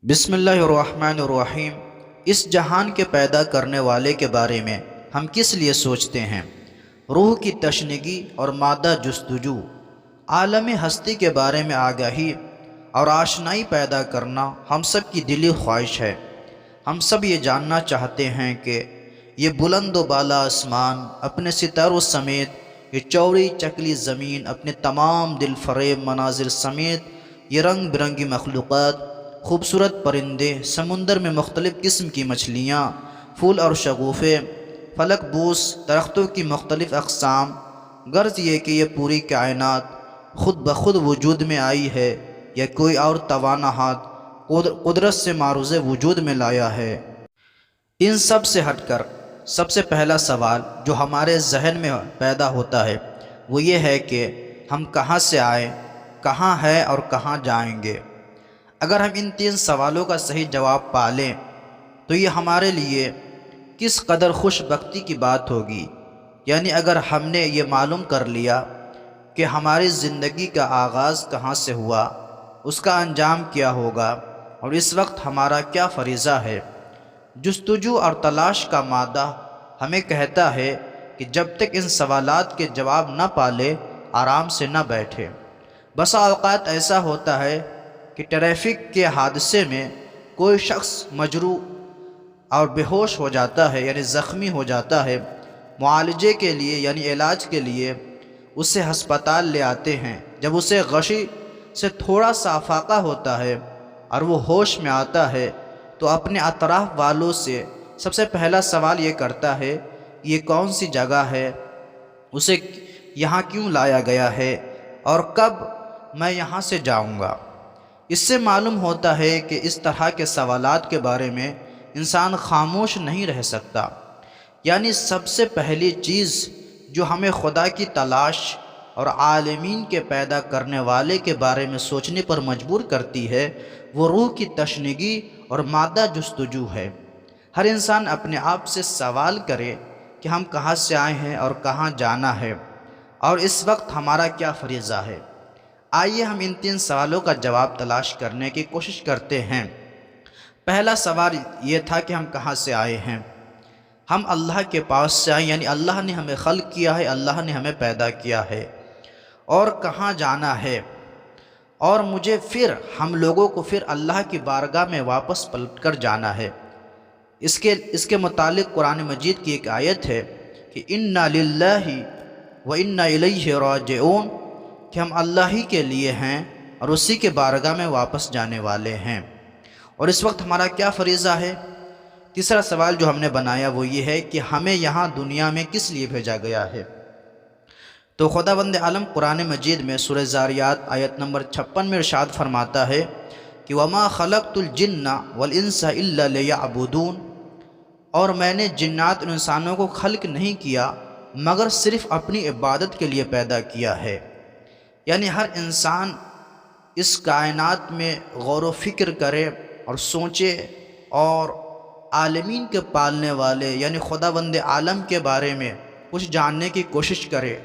بسم اللہ الرحمن الرحیم۔ اس جہان کے پیدا کرنے والے کے بارے میں ہم کس لیے سوچتے ہیں؟ روح کی تشنگی اور مادہ جستجو، عالم ہستی کے بارے میں آگاہی اور آشنائی پیدا کرنا ہم سب کی دلی خواہش ہے۔ ہم سب یہ جاننا چاہتے ہیں کہ یہ بلند و بالا آسمان اپنے ستاروں سمیت، یہ چوڑی چکلی زمین اپنے تمام دل فریب مناظر سمیت، یہ رنگ برنگی مخلوقات، خوبصورت پرندے، سمندر میں مختلف قسم کی مچھلیاں، پھول اور شگوفے، فلک بوس، درختوں کی مختلف اقسام، غرض یہ کہ یہ پوری کائنات خود بخود وجود میں آئی ہے یا کوئی اور توانا ہاتھ قدرت سے معروض وجود میں لایا ہے؟ ان سب سے ہٹ کر سب سے پہلا سوال جو ہمارے ذہن میں پیدا ہوتا ہے وہ یہ ہے کہ ہم کہاں سے آئے، کہاں ہے اور کہاں جائیں گے؟ اگر ہم ان تین سوالوں کا صحیح جواب پا لیں تو یہ ہمارے لیے کس قدر خوش بختی کی بات ہوگی۔ یعنی اگر ہم نے یہ معلوم کر لیا کہ ہماری زندگی کا آغاز کہاں سے ہوا، اس کا انجام کیا ہوگا اور اس وقت ہمارا کیا فریضہ ہے۔ جستجو اور تلاش کا مادہ ہمیں کہتا ہے کہ جب تک ان سوالات کے جواب نہ پالے آرام سے نہ بیٹھے۔ بسا اوقات ایسا ہوتا ہے کہ ٹریفک کے حادثے میں کوئی شخص مجروح اور بے ہوش ہو جاتا ہے، یعنی زخمی ہو جاتا ہے۔ معالجے کے لیے یعنی علاج کے لیے اسے ہسپتال لے آتے ہیں۔ جب اسے غشی سے تھوڑا سا افاقہ ہوتا ہے اور وہ ہوش میں آتا ہے تو اپنے اطراف والوں سے سب سے پہلا سوال یہ کرتا ہے کہ یہ کون سی جگہ ہے، اسے یہاں کیوں لایا گیا ہے اور کب میں یہاں سے جاؤں گا۔ اس سے معلوم ہوتا ہے کہ اس طرح کے سوالات کے بارے میں انسان خاموش نہیں رہ سکتا۔ یعنی سب سے پہلی چیز جو ہمیں خدا کی تلاش اور عالمین کے پیدا کرنے والے کے بارے میں سوچنے پر مجبور کرتی ہے وہ روح کی تشنگی اور مادہ جستجو ہے۔ ہر انسان اپنے آپ سے سوال کرے کہ ہم کہاں سے آئے ہیں اور کہاں جانا ہے اور اس وقت ہمارا کیا فریضہ ہے۔ آئیے ہم ان تین سوالوں کا جواب تلاش کرنے کی کوشش کرتے ہیں۔ پہلا سوال یہ تھا کہ ہم کہاں سے آئے ہیں۔ ہم اللہ کے پاس سے آئے، یعنی اللہ نے ہمیں خلق کیا ہے، اللہ نے ہمیں پیدا کیا ہے۔ اور کہاں جانا ہے، اور مجھے پھر ہم لوگوں کو پھر اللہ کی بارگاہ میں واپس پلٹ کر جانا ہے۔ اس کے متعلق قرآن مجید کی ایک آیت ہے کہ اِنَّا لِلَّهِ وَإِنَّا إِلَيْهِ رَاجِعُونَ، کہ ہم اللہ ہی کے لیے ہیں اور اسی کے بارگاہ میں واپس جانے والے ہیں۔ اور اس وقت ہمارا کیا فریضہ ہے؟ تیسرا سوال جو ہم نے بنایا وہ یہ ہے کہ ہمیں یہاں دنیا میں کس لیے بھیجا گیا ہے۔ تو خداوند عالم قرآن مجید میں سورہ زاریات آیت نمبر 56 میں ارشاد فرماتا ہے کہ وَمَا خَلَقْتُ الْجِنَّ وَالْإِنسَ إِلَّا لِيَعْبُدُونَ، اور میں نے جنات اور انسانوں کو خلق نہیں کیا مگر صرف اپنی عبادت کے لیے پیدا کیا ہے۔ یعنی ہر انسان اس کائنات میں غور و فکر کرے اور سوچے اور عالمین کے پالنے والے یعنی خداوند عالم کے بارے میں کچھ جاننے کی کوشش کرے۔